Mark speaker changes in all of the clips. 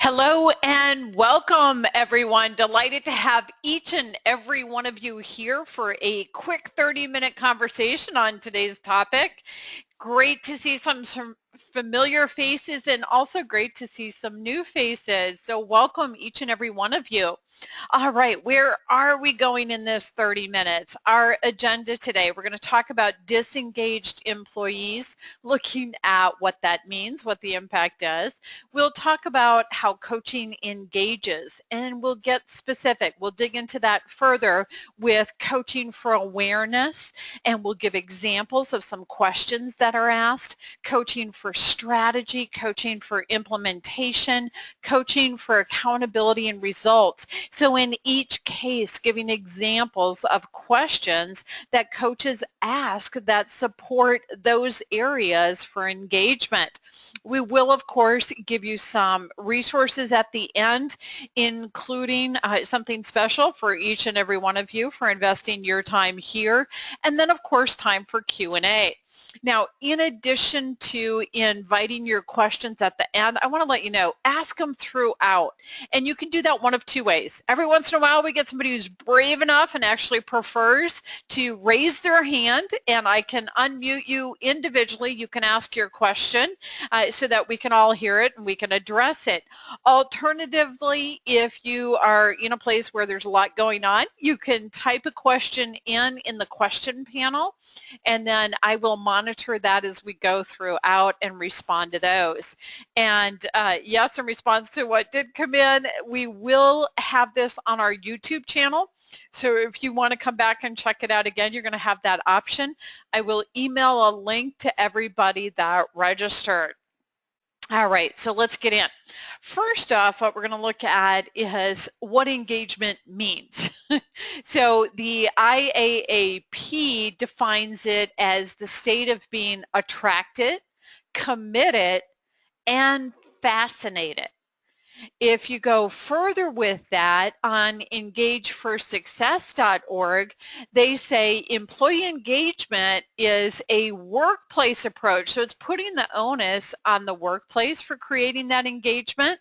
Speaker 1: Hello and welcome, everyone. Delighted to have each and every one of you here for a quick 30-minute conversation on today's topic. Great to see some familiar faces and also great to see some new faces. So welcome each and every one of you. All right, where are we going in this 30 minutes? Our agenda today, we're going to talk about disengaged employees, looking at what that means, what the impact is. We'll talk about how coaching engages, and we'll get specific. We'll dig into that further with coaching for awareness, and we'll give examples of some questions that are asked, coaching for strategy, coaching for implementation, coaching for accountability and results. So in each case, giving examples of questions that coaches ask that support those areas for engagement. We will, of course, give you some resources at the end, including something special for each and every one of you for investing your time here, and then, of course, time for Q&A. Now, in addition to inviting your questions at the end, I want to let you know, ask them throughout. And you can do that one of two ways. Every once in a while, we get somebody who's brave enough and actually prefers to raise their hand, and I can unmute you individually. You can ask your question so that we can all hear it and we can address it. Alternatively, if you are in a place where there's a lot going on, you can type a question in the question panel, and then I will monitor that as we go throughout and respond to those. And yes, in response to what did come in, we will have this on our YouTube channel. So if you want to come back and check it out again, you're going to have that option. I will email a link to everybody that registered. All right, so let's get in. First off, what we're going to look at is what engagement means. So the IAAP defines it as the state of being attracted, committed, and fascinated. If you go further with that on engageforsuccess.org, they they say employee engagement is a workplace approach. So it's putting the onus on the workplace for creating that engagement,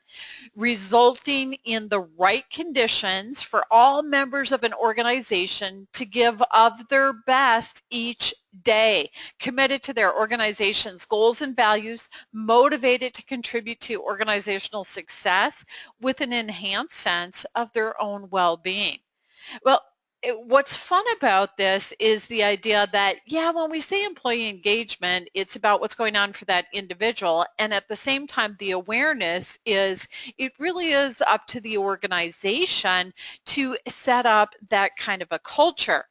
Speaker 1: resulting in the right conditions for all members of an organization to give of their best each day, committed to their organization's goals and values, motivated to contribute to organizational success with an enhanced sense of their own well-being. Well, what's fun about this is the idea that, yeah, when we say employee engagement, it's about what's going on for that individual, and at the same time, the awareness is, it really is up to the organization to set up that kind of a culture.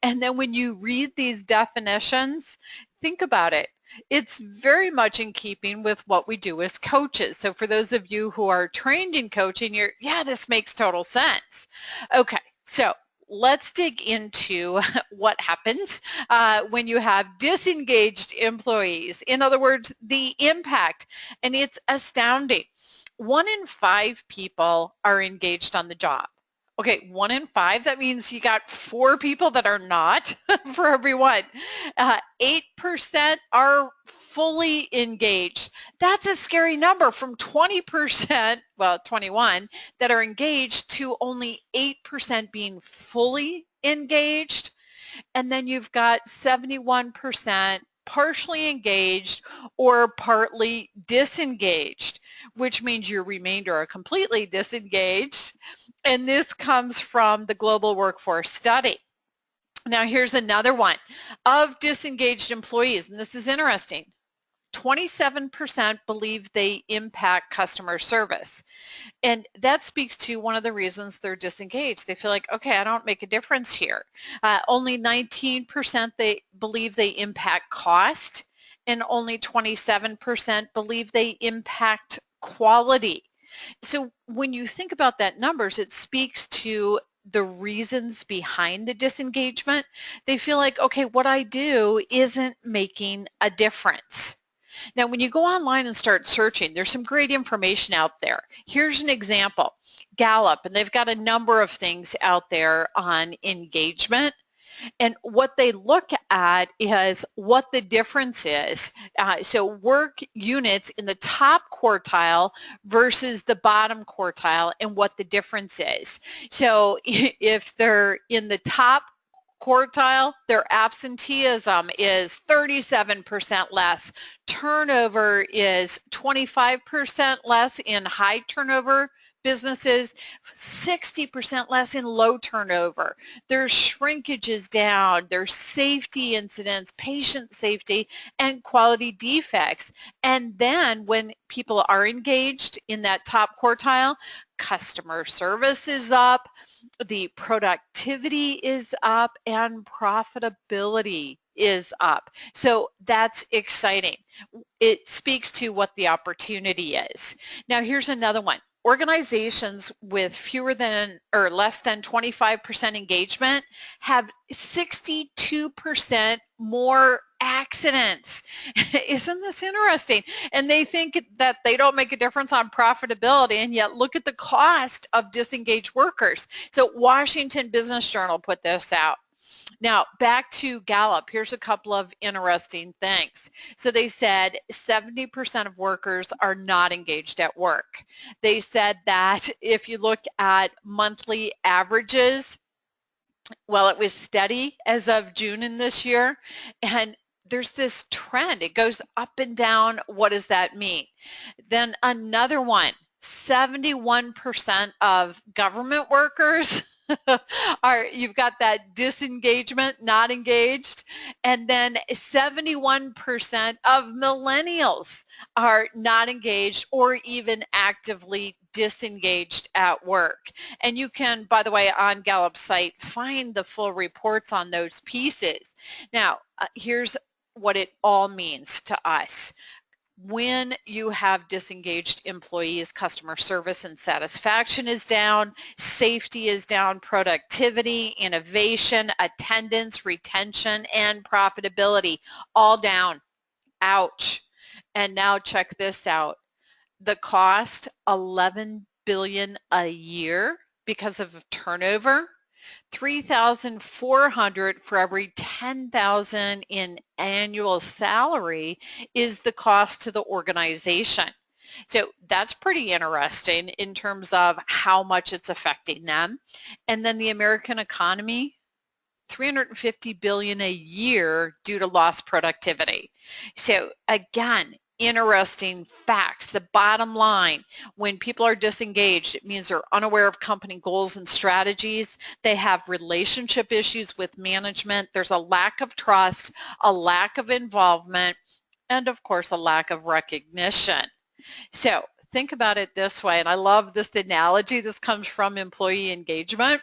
Speaker 1: And then when you read these definitions, think about it. It's very much in keeping with what we do as coaches. So for those of you who are trained in coaching, yeah, this makes total sense. Okay, so let's dig into what happens when you have disengaged employees. In other words, the impact, and it's astounding. 1 in 5 people are engaged on the job. Okay, 1 in 5, that means you got 4 people that are not for every one. 8% are fully engaged. That's a scary number, from 20%, well, 21, that are engaged to only 8% being fully engaged. And then you've got 71% partially engaged or partly disengaged, which means your remainder are completely disengaged. And this comes from the Global Workforce Study. Now here's another one. Of disengaged employees, and this is interesting, 27% believe they impact customer service. And that speaks to one of the reasons they're disengaged. They feel like, okay, I don't make a difference here. Only 19% they believe they impact cost, and only 27% believe they impact quality. So when you think about that numbers, it speaks to the reasons behind the disengagement. They feel like, okay, what I do isn't making a difference. Now, when you go online and start searching, there's some great information out there. Here's an example. Gallup, and they've got a number of things out there on engagement. And what they look at is what the difference is. So work units in the top quartile versus the bottom quartile and what the difference is. So if they're in the top quartile, their absenteeism is 37% less. Turnover is 25% less in high turnover businesses, 60% less in low turnover. Their shrinkage is down, their safety incidents, patient safety, and quality defects. And then when people are engaged in that top quartile, customer service is up, the productivity is up, and profitability is up. So that's exciting. It speaks to what the opportunity is. Now here's another one. Organizations with fewer than or less than 25% engagement have 62% more accidents. Isn't this interesting? And they think that they don't make a difference on profitability, and yet look at the cost of disengaged workers. So Washington Business Journal put this out. Now, back to Gallup, here's a couple of interesting things. So they said 70% of workers are not engaged at work. They said that if you look at monthly averages, well, it was steady as of June in this year, and there's this trend. It goes up and down. What does that mean? Then another one, 71% of government workers you've got that disengagement, not engaged, and then 71% of millennials are not engaged or even actively disengaged at work. And you can, by the way, on Gallup's site, find the full reports on those pieces. Now, here's what it all means to us. When you have disengaged employees, customer service and satisfaction is down, safety is down, productivity, innovation, attendance, retention, and profitability, all down. Ouch. And now check this out. The cost, $11 billion a year because of turnover. $3,400 for every $10,000 in annual salary is the cost to the organization. So that's pretty interesting in terms of how much it's affecting them. And then the American economy, $350 billion a year due to lost productivity. So again, interesting facts. The bottom line, when people are disengaged, it means they're unaware of company goals and strategies. They have relationship issues with management. There's a lack of trust, a lack of involvement, and of course, a lack of recognition. So think about it this way, and I love this analogy. This comes from employee engagement.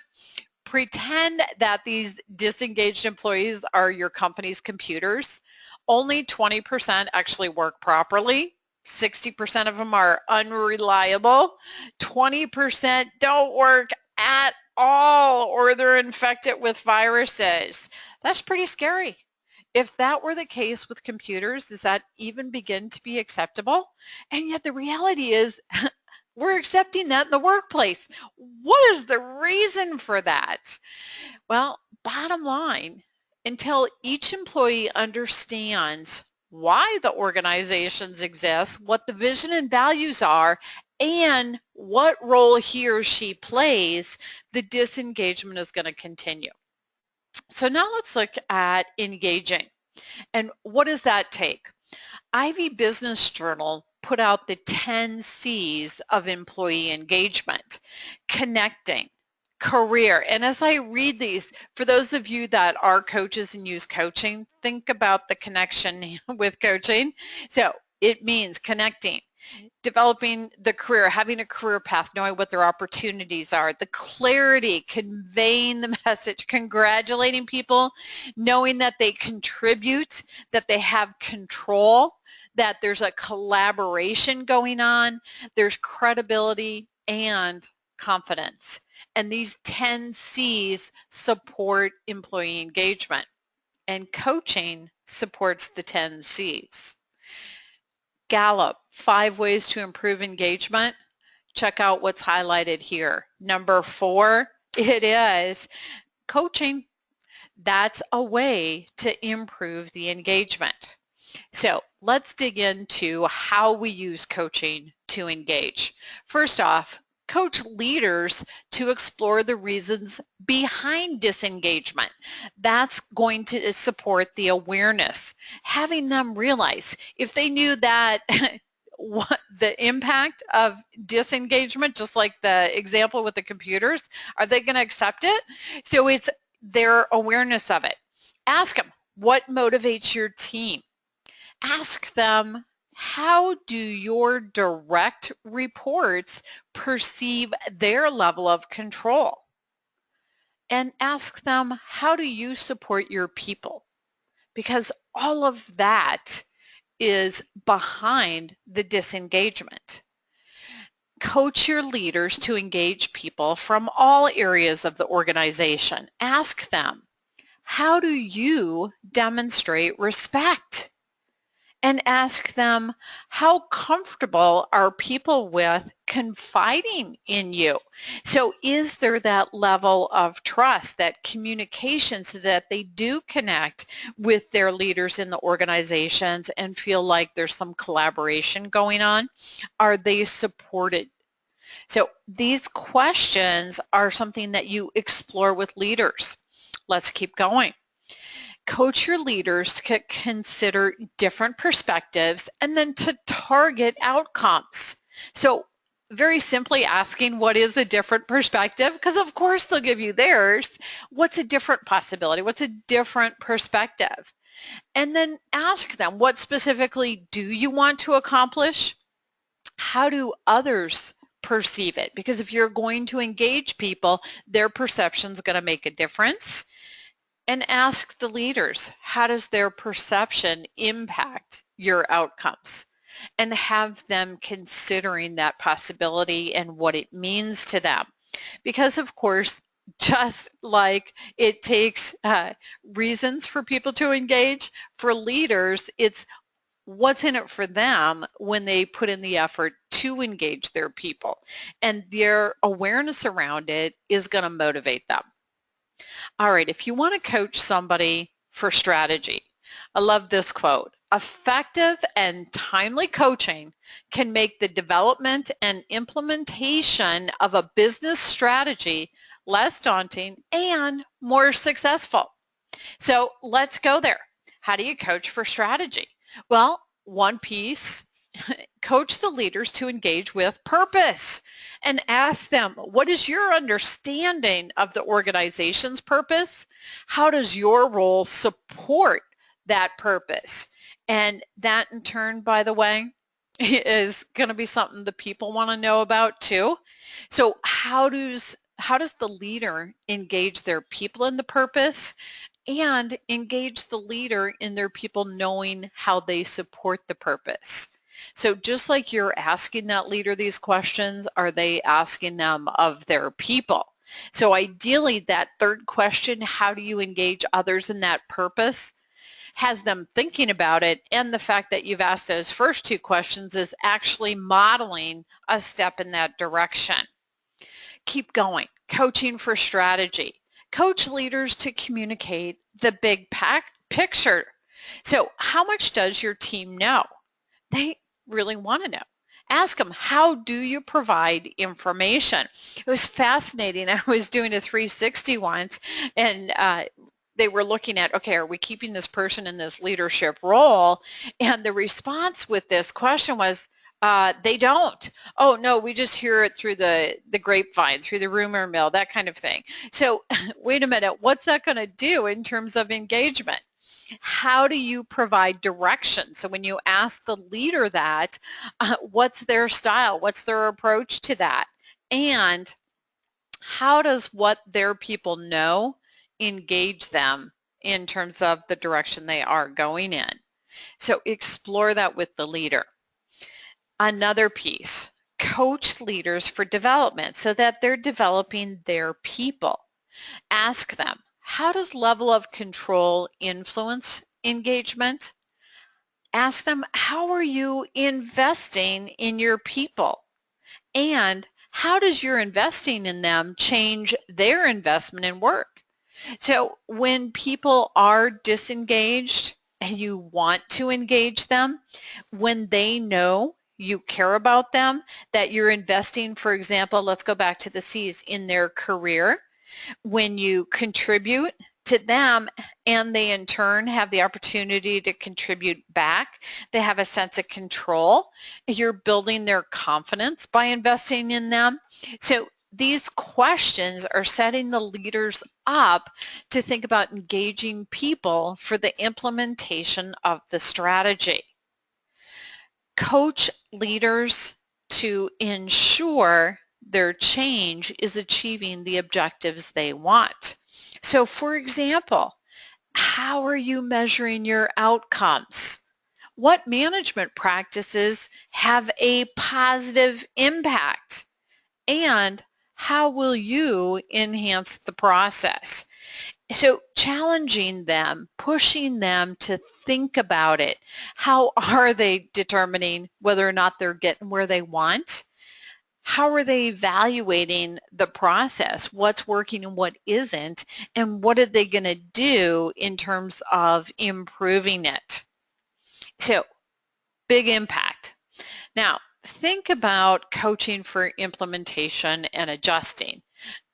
Speaker 1: Pretend that these disengaged employees are your company's computers. Only 20% actually work properly. 60% of them are unreliable. 20% don't work at all, or they're infected with viruses. That's pretty scary. If that were the case with computers, does that even begin to be acceptable? And yet the reality is we're accepting that in the workplace. What is the reason for that? Well, bottom line, until each employee understands why the organizations exist, what the vision and values are, and what role he or she plays, the disengagement is going to continue. So now let's look at engaging. And what does that take? Ivy Business Journal put out the 10 C's of employee engagement: connecting, career. And as I read these, for those of you that are coaches and use coaching, think about the connection with coaching. So it means connecting, developing the career, having a career path, knowing what their opportunities are, the clarity, conveying the message, congratulating people, knowing that they contribute, that they have control, that there's a collaboration going on, there's credibility and confidence. And these 10 C's support employee engagement, and coaching supports the 10 C's. Gallup, 5 ways to improve engagement. Check out what's highlighted here. Number 4, it is coaching. That's a way to improve the engagement. So let's dig into how we use coaching to engage. First off, coach leaders to explore the reasons behind disengagement. That's going to support the awareness, having them realize if they knew that what the impact of disengagement, just like the example with the computers, are they going to accept it? So it's their awareness of it. Ask them, what motivates your team? Ask them, how do your direct reports perceive their level of control? And ask them, how do you support your people? Because all of that is behind the disengagement. Coach your leaders to engage people from all areas of the organization. Ask them, how do you demonstrate respect? And ask them, how comfortable are people with confiding in you? So is there that level of trust, that communication, so that they do connect with their leaders in the organizations and feel like there's some collaboration going on? Are they supported? So these questions are something that you explore with leaders. Let's keep going. Coach your leaders to consider different perspectives and then to target outcomes. So very simply asking, what is a different perspective? Because of course they'll give you theirs. What's a different possibility? What's a different perspective? And then ask them, what specifically do you want to accomplish? How do others perceive it? Because if you're going to engage people, their perception is going to make a difference. And ask the leaders, how does their perception impact your outcomes? And have them considering that possibility and what it means to them. Because of course, just like it takes reasons for people to engage, for leaders, it's what's in it for them when they put in the effort to engage their people. And their awareness around it is going to motivate them. All right, if you want to coach somebody for strategy, I love this quote. Effective and timely coaching can make the development and implementation of a business strategy less daunting and more successful. So let's go there. How do you coach for strategy? Well, one piece, coach the leaders to engage with purpose and ask them, what is your understanding of the organization's purpose? How does your role support that purpose? And that in turn, by the way, is going to be something the people want to know about too. So how does the leader engage their people in the purpose and engage the leader in their people knowing how they support the purpose? So just like you're asking that leader these questions, are they asking them of their people? So ideally, that third question, how do you engage others in that purpose, has them thinking about it, and the fact that you've asked those first two questions is actually modeling a step in that direction. Keep going. Coaching for strategy. Coach leaders to communicate the big picture. So how much does your team know? They really want to know. Ask them, how do you provide information? It was fascinating. I was doing a 360 once, and they were looking at, okay, are we keeping this person in this leadership role? And the response with this question was, they don't. Oh, no, we just hear it through the grapevine, through the rumor mill, that kind of thing. So wait a minute, what's that going to do in terms of engagement? How do you provide direction? So when you ask the leader that, what's their style? What's their approach to that? And how does what their people know engage them in terms of the direction they are going in? So explore that with the leader. Another piece, coach leaders for development so that they're developing their people. Ask them, how does level of control influence engagement? Ask them, how are you investing in your people? And how does your investing in them change their investment in work? So when people are disengaged and you want to engage them, when they know you care about them, that you're investing, for example, let's go back to the C's, in their career, when you contribute to them and they in turn have the opportunity to contribute back, they have a sense of control. You're building their confidence by investing in them. So these questions are setting the leaders up to think about engaging people for the implementation of the strategy. Coach leaders to ensure their change is achieving the objectives they want. So for example, how are you measuring your outcomes? What management practices have a positive impact? And how will you enhance the process? So challenging them, pushing them to think about it. How are they determining whether or not they're getting where they want? How are they evaluating the process? What's working and what isn't? And what are they going to do in terms of improving it? So big impact. Now, think about coaching for implementation and adjusting.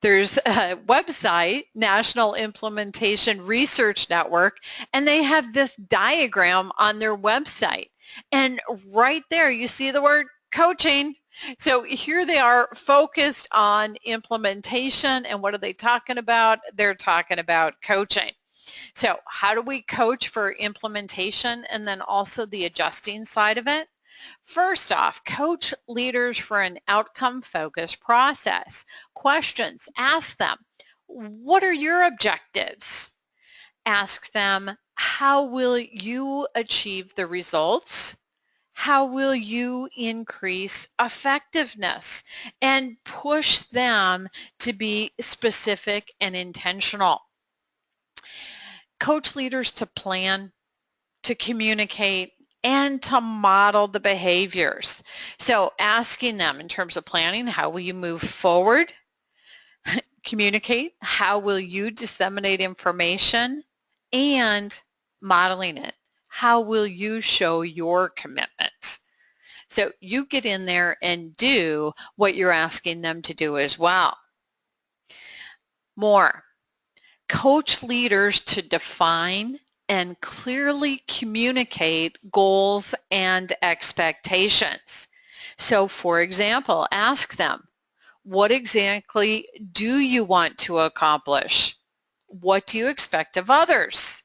Speaker 1: There's a website, National Implementation Research Network, and they have this diagram on their website. And right there, you see the word coaching. So here they are focused on implementation, and what are they talking about? They're talking about coaching. So how do we coach for implementation and then also the adjusting side of it? First off, coach leaders for an outcome-focused process. Questions, ask them, what are your objectives? Ask them, how will you achieve the results? How will you increase effectiveness? And push them to be specific and intentional. Coach leaders to plan, to communicate, and to model the behaviors. So asking them in terms of planning, how will you move forward? Communicate, how will you disseminate information? And modeling it, how will you show your commitment? So you get in there and do what you're asking them to do as well. More. Coach leaders to define and clearly communicate goals and expectations. So for example, ask them, what exactly do you want to accomplish? What do you expect of others?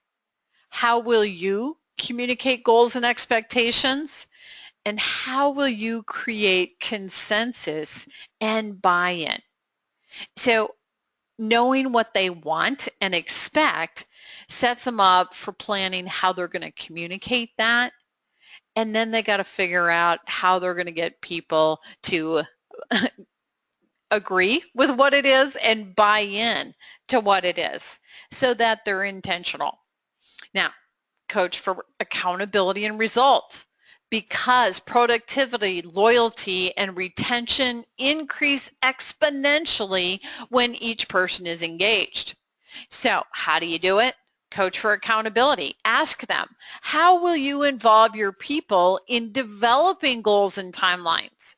Speaker 1: How will you communicate goals and expectations? And how will you create consensus and buy-in? So knowing what they want and expect sets them up for planning how they're going to communicate that. And then they got to figure out how they're going to get people to agree with what it is and buy in to what it is so that they're intentional. Now, coach for accountability and results, because productivity, loyalty, and retention increase exponentially when each person is engaged. So how do you do it? Coach for accountability. Ask them, how will you involve your people in developing goals and timelines?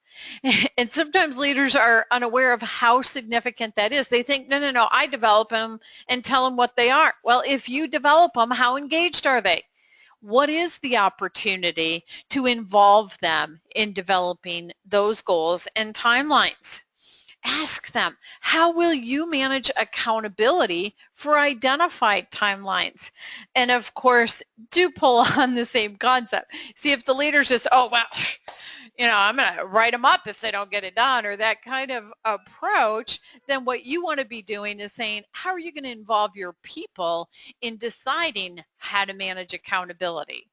Speaker 1: And sometimes leaders are unaware of how significant that is. They think, no, I develop them and tell them what they are. Well, if you develop them, how engaged are they? What is the opportunity to involve them in developing those goals and timelines? Ask them, how will you manage accountability for identified timelines? And of course, do pull on the same concept. See, if the leader's just, oh, well, I'm going to write them up if they don't get it done, or that kind of approach, then what you want to be doing is saying, how are you going to involve your people in deciding how to manage accountability?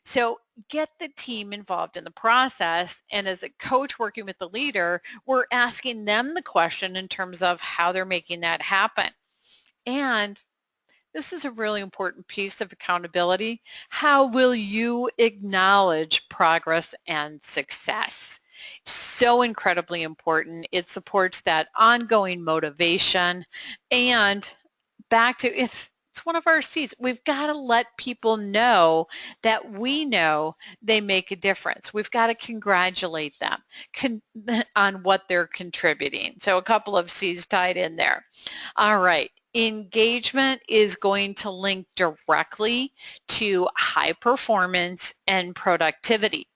Speaker 1: So get the team involved in the process, and as a coach working with the leader, we're asking them the question in terms of how they're making that happen. And this is a really important piece of accountability. How will you acknowledge progress and success? So incredibly important. It supports that ongoing motivation and back to it's one of our C's. We've got to let people know that we know they make a difference. We've got to congratulate them on what they're contributing. So a couple of C's tied in there. All right. Engagement is going to link directly to high performance and productivity.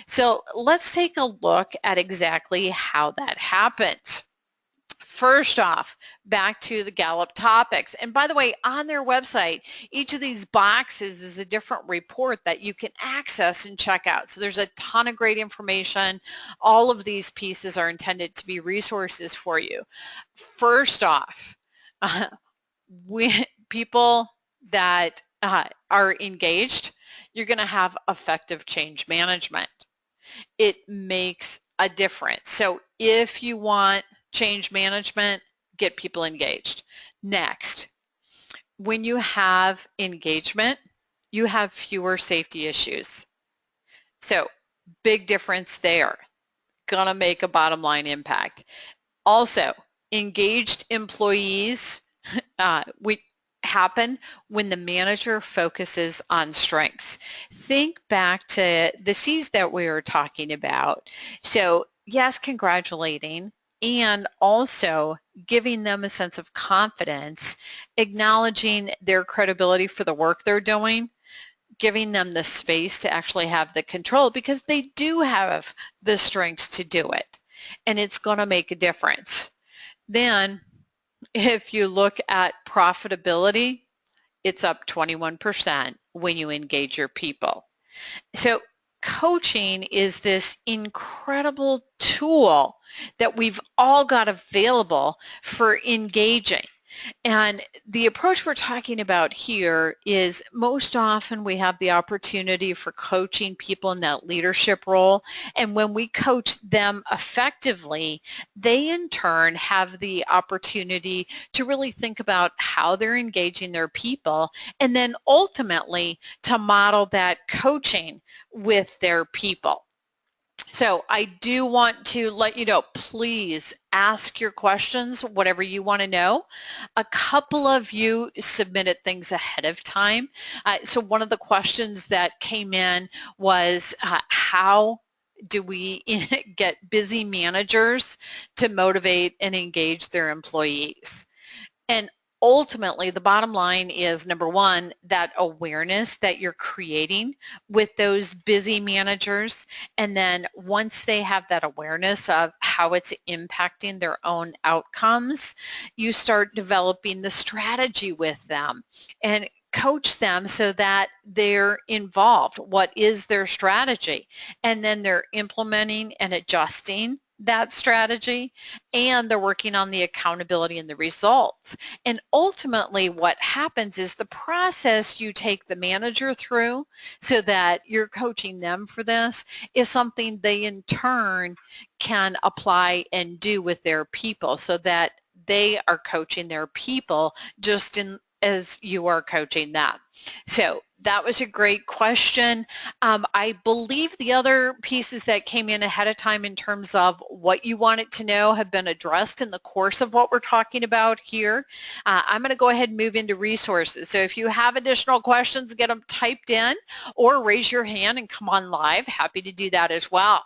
Speaker 1: So let's take a look at exactly how that happens. First off, back to the Gallup topics. And by the way, on their website, each of these boxes is a different report that you can access and check out. So there's a ton of great information. All of these pieces are intended to be resources for you. First off, people that are engaged, you're going to have effective change management. It makes a difference. So if you want change management, get people engaged. Next, when you have engagement, you have fewer safety issues. So big difference there. Gonna make a bottom line impact. Also, engaged employees happen when the manager focuses on strengths. Think back to the C's that we were talking about. So yes, congratulating, and also giving them a sense of confidence, acknowledging their credibility for the work they're doing, giving them the space to actually have the control because they do have the strengths to do it, and it's going to make a difference. Then if you look at profitability, it's up 21% when you engage your people. So coaching is this incredible tool that we've all got available for engaging. And the approach we're talking about here is most often we have the opportunity for coaching people in that leadership role. And when we coach them effectively, they in turn have the opportunity to really think about how they're engaging their people and then ultimately to model that coaching with their people. So I do want to let you know, please ask your questions, whatever you want to know. A couple of you submitted things ahead of time. So one of the questions that came in was how do we get busy managers to motivate and engage their employees? And ultimately, the bottom line is, number one, that awareness that you're creating with those busy managers. And then once they have that awareness of how it's impacting their own outcomes, you start developing the strategy with them and coach them so that they're involved. What is their strategy? And then they're implementing and adjusting that strategy, and they're working on the accountability and the results. And ultimately what happens is the process you take the manager through so that you're coaching them for this is something they in turn can apply and do with their people so that they are coaching their people just as you are coaching them. So that was a great question. I believe the other pieces that came in ahead of time in terms of what you wanted to know have been addressed in the course of what we're talking about here. I'm going to go ahead and move into resources. So if you have additional questions, get them typed in or raise your hand and come on live. Happy to do that as well.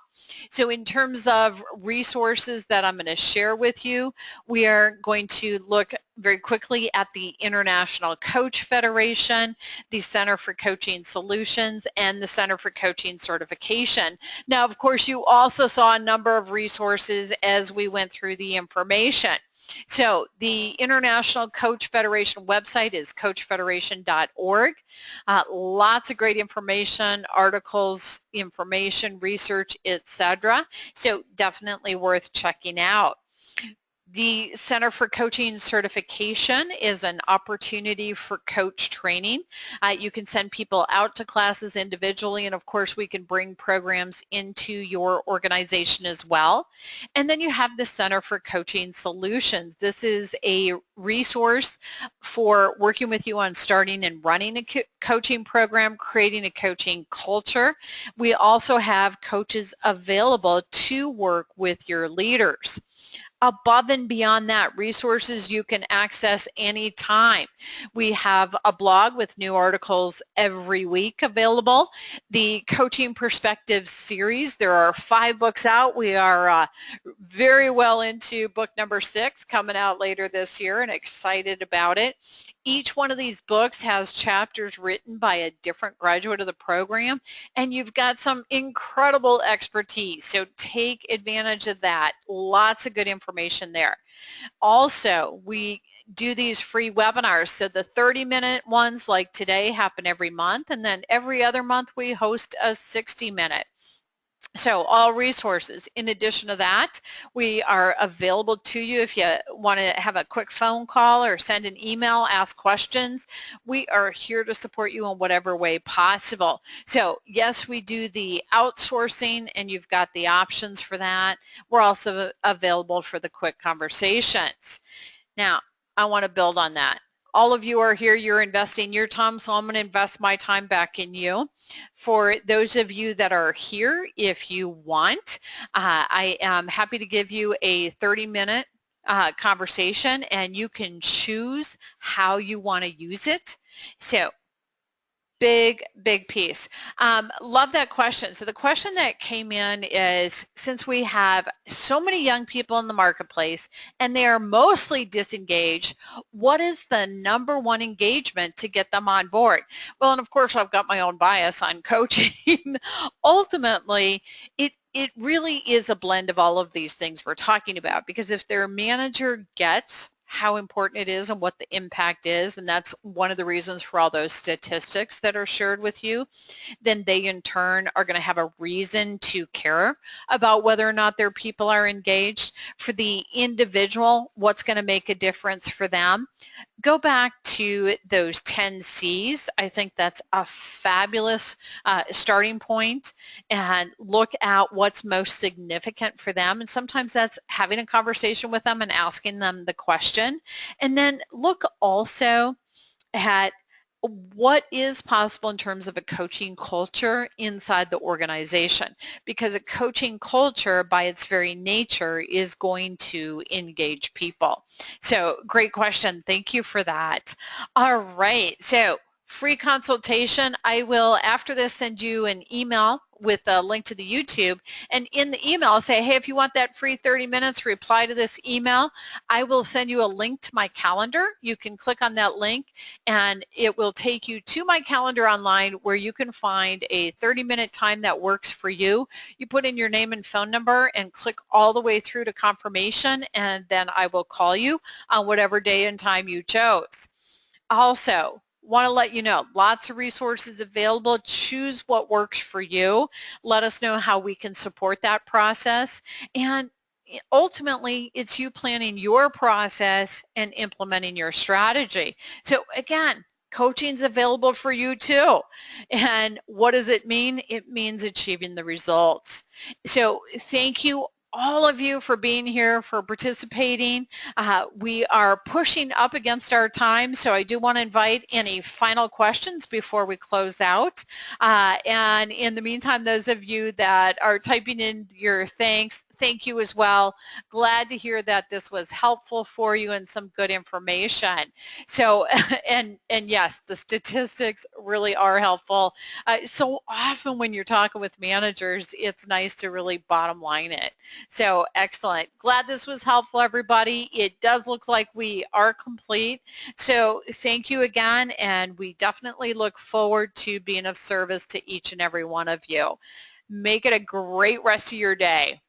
Speaker 1: So in terms of resources that I'm going to share with you, we are going to look very quickly at the International Coach Federation, the Center for Coaching Solutions, and the Center for Coaching Certification. Now, of course, you also saw a number of resources as we went through the information. So the International Coach Federation website is coachfederation.org. Lots of great information, articles, information, research, etc. So definitely worth checking out. The Center for Coaching Certification is an opportunity for coach training. You can send people out to classes individually, and of course we can bring programs into your organization as well. And then you have the Center for Coaching Solutions. This is a resource for working with you on starting and running a coaching program, creating a coaching culture. We also have coaches available to work with your leaders. above and beyond that, resources you can access anytime. We have a blog with new articles every week available. The Coaching Perspectives series, there are 5 books out. We are very well into book number 6 coming out later this year and excited about it. Each one of these books has chapters written by a different graduate of the program, and you've got some incredible expertise, so take advantage of that. Lots of good information there. Also, we do these free webinars, so the 30-minute ones like today happen every month, and then every other month we host a 60-minute. So all resources. In addition to that, we are available to you if you want to have a quick phone call or send an email, ask questions. We are here to support you in whatever way possible. So yes, we do the outsourcing, and you've got the options for that. We're also available for the quick conversations. Now, I want to build on that. All of you are here, you're investing your time, so I'm going to invest my time back in you. For those of you that are here, if you want, I am happy to give you a 30-minute conversation, and you can choose how you want to use it. So big piece. Love that question. So the question that came in is, since we have so many young people in the marketplace and they are mostly disengaged, what is the #1 engagement to get them on board? Well, and of course I've got my own bias on coaching. Ultimately, it really is a blend of all of these things we're talking about, because if their manager gets how important it is and what the impact is, and that's one of the reasons for all those statistics that are shared with you, then they in turn are going to have a reason to care about whether or not their people are engaged. For the individual, what's going to make a difference for them? Go back to those 10 C's. I think that's a fabulous starting point, and look at what's most significant for them. And sometimes that's having a conversation with them and asking them the question. And then look also at what is possible in terms of a coaching culture inside the organization, because a coaching culture by its very nature is going to engage people. So great question. Thank you for that. All right. So free consultation. I will, after this, send you an email with a link to the YouTube, and in the email I'll say, hey, if you want that free 30 minutes, reply to this email. I will send you a link to my calendar. You can click on that link and it will take you to my calendar online, where you can find a 30-minute time that works for you. You put in your name and phone number and click all the way through to confirmation, and then I will call you on whatever day and time you chose. Also, want to let you know, lots of resources available. Choose what works for you. Let us know how we can support that process. And ultimately, it's you planning your process and implementing your strategy. So again, coaching is available for you too. And what does it mean? It means achieving the results. So thank you, all of you, for being here, for participating. We are pushing up against our time, so I do want to invite any final questions before we close out. And in the meantime, those of you that are typing in your thanks, thank you as well. Glad to hear that this was helpful for you and some good information. So, and yes, the statistics really are helpful. So often when you're talking with managers, it's nice to really bottom line it. So excellent. Glad this was helpful, everybody. It does look like we are complete. So thank you again, and we definitely look forward to being of service to each and every one of you. Make it a great rest of your day.